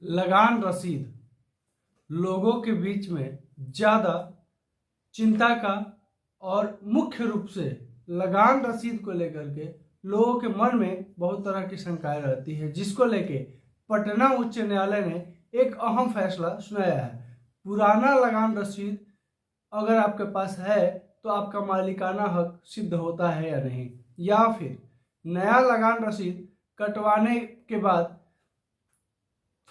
लगान रसीद लोगों के बीच में ज़्यादा चिंता का और मुख्य रूप से लगान रसीद को लेकर के लोगों के मन में बहुत तरह की शंकाएं रहती है, जिसको लेके पटना उच्च न्यायालय ने एक अहम फैसला सुनाया है। पुराना लगान रसीद अगर आपके पास है तो आपका मालिकाना हक सिद्ध होता है या नहीं, या फिर नया लगान रसीद कटवाने के बाद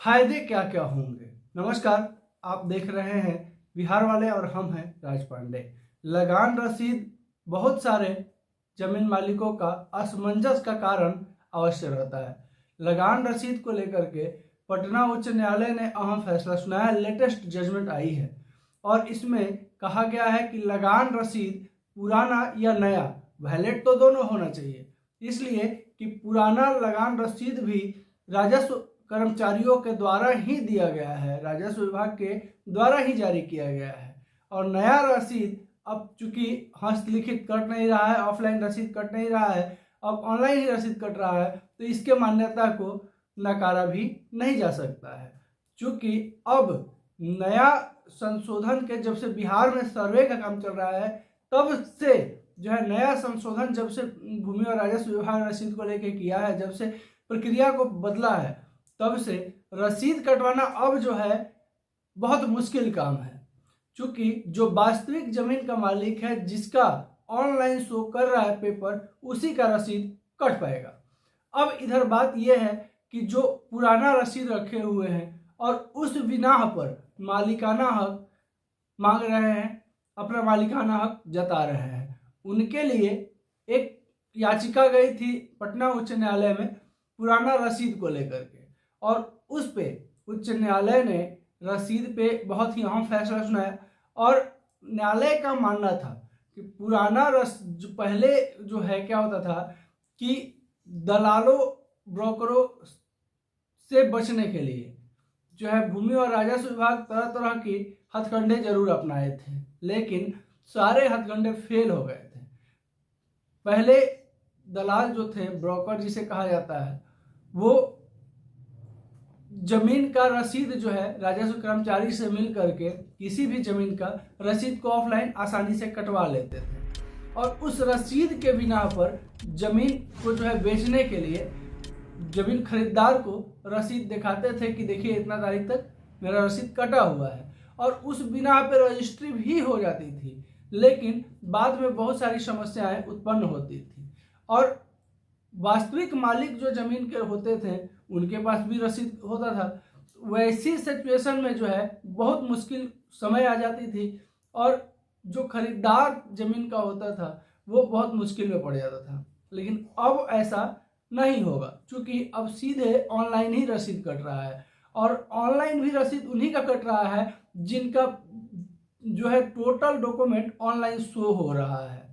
फायदे क्या क्या होंगे। नमस्कार, आप देख रहे हैं बिहार वाले और हम हैं राज पांडे। लगान रसीद बहुत सारे जमीन मालिकों का असमंजस का कारण अवश्य रहता है। लगान रसीद को लेकर के पटना उच्च न्यायालय ने अहम फैसला सुनाया। लेटेस्ट जजमेंट आई है और इसमें कहा गया है कि लगान रसीद पुराना या नया वैलिड तो दोनों होना चाहिए, इसलिए कि पुराना लगान रसीद भी राजस्व कर्मचारियों के द्वारा ही दिया गया है, राजस्व विभाग के द्वारा ही जारी किया गया है। और नया रसीद अब चूंकि हस्तलिखित कट नहीं रहा है, ऑफलाइन रसीद कट नहीं रहा है, अब ऑनलाइन ही रसीद कट रहा है, तो इसके मान्यता को नकारा भी नहीं जा सकता है। चूंकि अब नया संशोधन के जब से बिहार में सर्वे का काम चल रहा है, तब से जो है नया संशोधन जब से भूमि और राजस्व विभाग रसीद को लेके किया है, जब से प्रक्रिया को बदला है, तब से रसीद कटवाना अब जो है बहुत मुश्किल काम है। चूंकि जो वास्तविक जमीन का मालिक है, जिसका ऑनलाइन शो कर रहा है पेपर, उसी का रसीद कट पाएगा। अब इधर बात यह है कि जो पुराना रसीद रखे हुए हैं और उस बिनाह पर मालिकाना हक मांग रहे हैं, अपना मालिकाना हक जता रहे हैं, उनके लिए एक याचिका गई थी पटना उच्च न्यायालय में पुराना रसीद को लेकर के, और उस पे उच्च न्यायालय ने रसीद पे बहुत ही अहम फैसला सुनाया। और न्यायालय का मानना था कि पुराना जो पहले जो है क्या होता था कि दलालों ब्रोकरों से बचने के लिए जो है भूमि और राजस्व विभाग तरह तरह की हथकंडे जरूर अपनाए थे, लेकिन सारे हथकंडे फेल हो गए थे। पहले दलाल जो थे, ब्रोकर जिसे कहा जाता है, वो जमीन का रसीद जो है राजस्व कर्मचारी से मिल करके किसी भी जमीन का रसीद को ऑफलाइन आसानी से कटवा लेते थे, और उस रसीद के बिना पर जमीन को जो है बेचने के लिए जमीन खरीदार को रसीद दिखाते थे कि देखिए इतना तारीख तक मेरा रसीद कटा हुआ है, और उस बिना पे रजिस्ट्री भी हो जाती थी। लेकिन बाद में बहुत सारी समस्याएं उत्पन्न होती थी, और वास्तविक मालिक जो जमीन के होते थे उनके पास भी रसीद होता था। वैसी सिचुएशन में जो है बहुत मुश्किल समय आ जाती थी, और जो खरीदार जमीन का होता था वो बहुत मुश्किल में पड़ जाता था। लेकिन अब ऐसा नहीं होगा, क्योंकि अब सीधे ऑनलाइन ही रसीद कट रहा है, और ऑनलाइन भी रसीद उन्हीं का कट रहा है जिनका जो है टोटल डॉक्यूमेंट ऑनलाइन शो हो रहा है।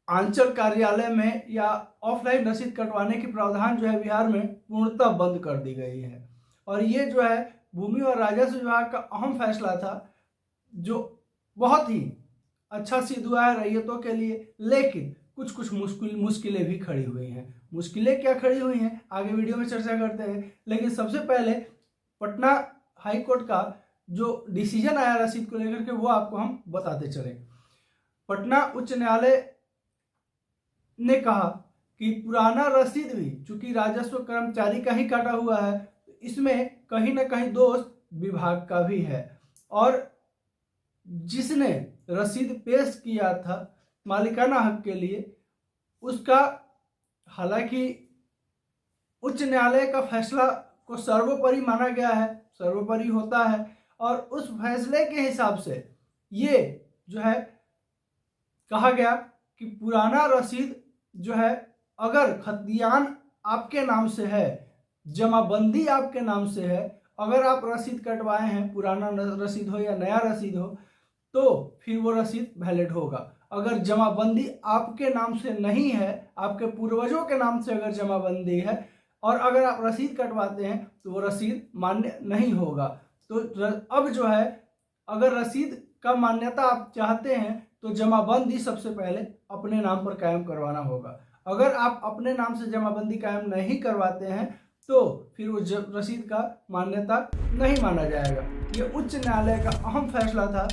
आंचल कार्यालय में या ऑफलाइन रसीद कटवाने की प्रावधान जो है बिहार में पूर्णतः बंद कर दी गई है, और ये जो है भूमि और राजस्व विभाग का अहम फैसला था, जो बहुत ही अच्छा सिद्ध हुआ है रैयतों के लिए। लेकिन कुछ मुश्किलें भी खड़ी हुई हैं। मुश्किलें क्या खड़ी हुई हैं आगे वीडियो में चर्चा करते हैं, लेकिन सबसे पहले पटना हाई कोर्ट का जो डिसीजन आया रसीद को लेकर के वो आपको हम बताते चले। पटना उच्च न्यायालय ने कहा कि पुराना रसीद भी चूंकि राजस्व कर्मचारी का ही काटा हुआ है, इसमें कहीं ना कहीं दोष विभाग का भी है, और जिसने रसीद पेश किया था मालिकाना हक के लिए, उसका हालांकि उच्च न्यायालय का फैसला को सर्वोपरि माना गया है, सर्वोपरि होता है, और उस फैसले के हिसाब से ये जो है कहा गया कि पुराना रसीद जो है अगर खतियान आपके नाम से है, जमाबंदी आपके नाम से है, अगर आप रसीद कटवाए हैं, पुराना रसीद हो या नया रसीद हो, तो फिर वो रसीद वैलिड होगा। अगर जमाबंदी आपके नाम से नहीं है, आपके पूर्वजों के नाम से अगर जमाबंदी है, और अगर आप रसीद कटवाते हैं तो वो रसीद मान्य नहीं होगा। तो अब जो है अगर रसीद का मान्यता आप चाहते हैं तो जमाबंदी सबसे पहले अपने नाम पर कायम करवाना होगा। अगर आप अपने नाम से जमाबंदी कायम नहीं करवाते हैं तो फिर वो रसीद का मान्यता नहीं माना जाएगा। ये उच्च न्यायालय का अहम फैसला था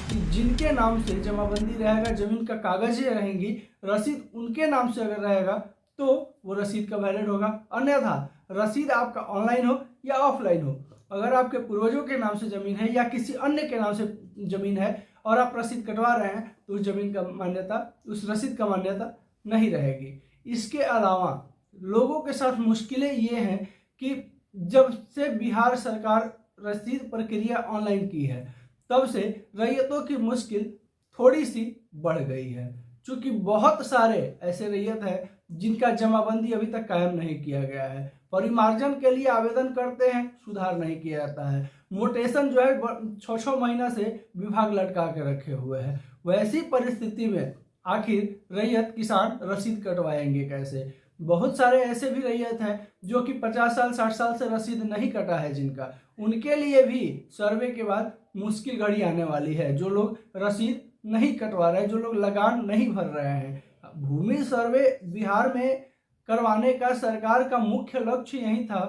कि जिनके नाम से जमाबंदी रहेगा, जमीन का कागजें रहेंगी, रसीद उनके नाम से अगर रहेगा तो वो रसीद का वैलिड होगा। अन्यथा रसीद आपका ऑनलाइन हो या ऑफलाइन हो, अगर आपके पूर्वजों के नाम से जमीन है या किसी अन्य के नाम से जमीन है और आप रसीद कटवा रहे हैं तो उस जमीन का मान्यता, उस रसीद का मान्यता नहीं रहेगी। इसके अलावा लोगों के साथ मुश्किलें ये हैं कि जब से बिहार सरकार रसीद प्रक्रिया ऑनलाइन की है तब से रैयतों की मुश्किल थोड़ी सी बढ़ गई है, क्योंकि बहुत सारे ऐसे रैयत हैं जिनका जमाबंदी अभी तक कायम नहीं किया गया है। परिमार्जन के लिए आवेदन करते हैं, सुधार नहीं किया जाता है। मोटेशन जो है 6-6 महीना से विभाग लटका के रखे हुए हैं। वैसी परिस्थिति में आखिर रैयत किसान रसीद कटवाएंगे कैसे? बहुत सारे ऐसे भी रैयत हैं जो कि 50 साल 60 साल से रसीद नहीं कटा है जिनका, उनके लिए भी सर्वे के बाद मुश्किल घड़ी आने वाली है। जो लोग रसीद नहीं कटवा रहे, जो लोग लगान नहीं भर रहे हैं। भूमि सर्वे बिहार में करवाने का सरकार का मुख्य लक्ष्य यही था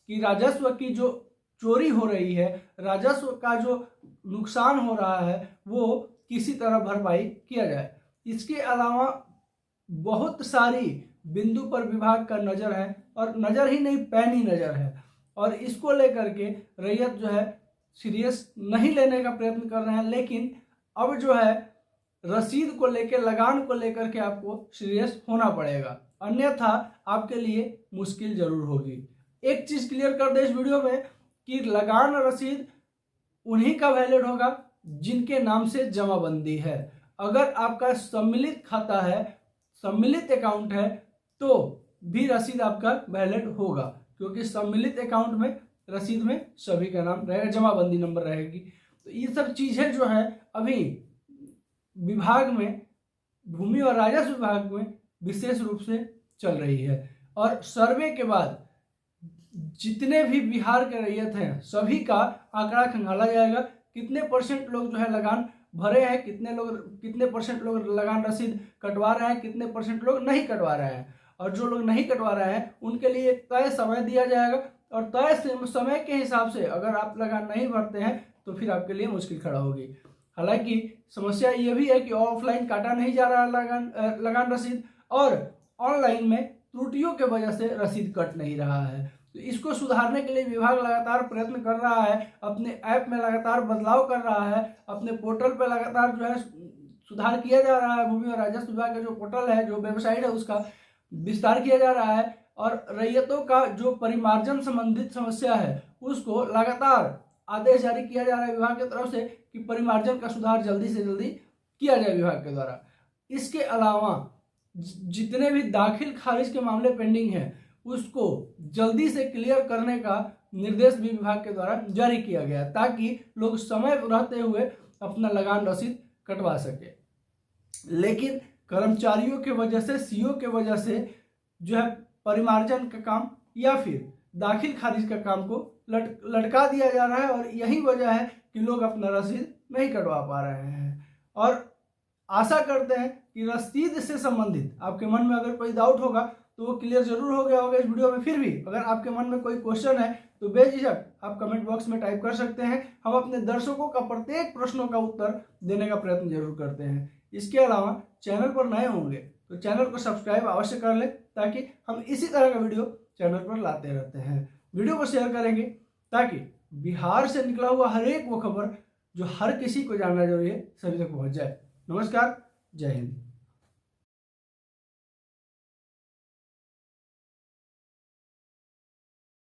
कि राजस्व की जो चोरी हो रही है, राजस्व का जो नुकसान हो रहा है, वो किसी तरह भरपाई किया जाए। इसके अलावा बहुत सारी बिंदु पर विभाग का नज़र है, और नज़र ही नहीं पैनी नज़र है, और इसको लेकर के रैयत जो है सीरियस नहीं लेने का प्रयत्न कर रहे हैं। लेकिन अब जो है रसीद को लेकर, लगान को लेकर के आपको सीरियस होना पड़ेगा, अन्यथा आपके लिए मुश्किल जरूर होगी। एक चीज़ क्लियर कर दे इस वीडियो में कि लगान रसीद उन्हीं का वैलिड होगा जिनके नाम से जमाबंदी है। अगर आपका सम्मिलित खाता है, सम्मिलित अकाउंट है, तो भी रसीद आपका वैलिड होगा, क्योंकि सम्मिलित अकाउंट में रसीद में सभी का नाम रहेगा, जमाबंदी नंबर रहेगी। तो ये सब चीज़ें जो है अभी विभाग में, भूमि और राजस्व विभाग में विशेष रूप से चल रही है। और सर्वे के बाद जितने भी बिहार के रैयत हैं सभी का आंकड़ा खंगाला जाएगा। कितने % लोग जो है लगान भरे हैं, कितने % लोग लगान रसीद कटवा रहे हैं, कितने % लोग नहीं कटवा रहे हैं, और जो लोग नहीं कटवा रहे हैं उनके लिए एक तय समय दिया जाएगा, और तय समय के हिसाब से अगर आप लगान नहीं भरते हैं तो फिर आपके लिए मुश्किल खड़ा होगी। हालांकि समस्या ये भी है कि ऑफलाइन काटा नहीं जा रहा है लगान रसीद, और ऑनलाइन में त्रुटियों के वजह से रसीद कट नहीं रहा है। तो इसको सुधारने के लिए विभाग लगातार प्रयत्न कर रहा है, अपने ऐप में लगातार बदलाव कर रहा है, अपने पोर्टल पर लगातार जो है सुधार किया जा रहा है। भूमि और राजस्व विभाग का जो पोर्टल है, जो वेबसाइट है, उसका विस्तार किया जा रहा है, और रैयतों का जो परिमार्जन संबंधित समस्या है उसको लगातार आदेश जारी किया जा रहा है विभाग की तरफ से कि परिमार्जन का सुधार जल्दी से जल्दी किया जाए विभाग के द्वारा। इसके अलावा जितने भी दाखिल खारिज के मामले पेंडिंग हैं उसको जल्दी से क्लियर करने का निर्देश भी विभाग के द्वारा जारी किया गया, ताकि लोग समय रहते हुए अपना लगान रसीद कटवा सके। लेकिन कर्मचारियों के वजह से, सीओ के वजह से जो है परिमार्जन का काम या फिर दाखिल खारिज का काम को लटका दिया जा रहा है, और यही वजह है कि लोग अपना रसीद नहीं कटवा पा रहे हैं। और आशा करते हैं कि रसीद से संबंधित आपके मन में अगर कोई डाउट होगा तो वो क्लियर जरूर हो गया होगा इस वीडियो में। फिर भी अगर आपके मन में कोई क्वेश्चन है तो बेझिझक आप कमेंट बॉक्स में टाइप कर सकते हैं। हम अपने दर्शकों का प्रत्येक प्रश्नों का उत्तर देने का प्रयत्न जरूर करते हैं। इसके अलावा चैनल पर नए होंगे तो चैनल को सब्सक्राइब अवश्य कर लें, ताकि हम इसी तरह का वीडियो चैनल पर लाते रहते हैं। वीडियो को शेयर करेंगे ताकि बिहार से निकला हुआ हर एक वो खबर जो हर किसी को जानना जरूरी है सभी तक पहुंच जाए। नमस्कार, जय हिंद।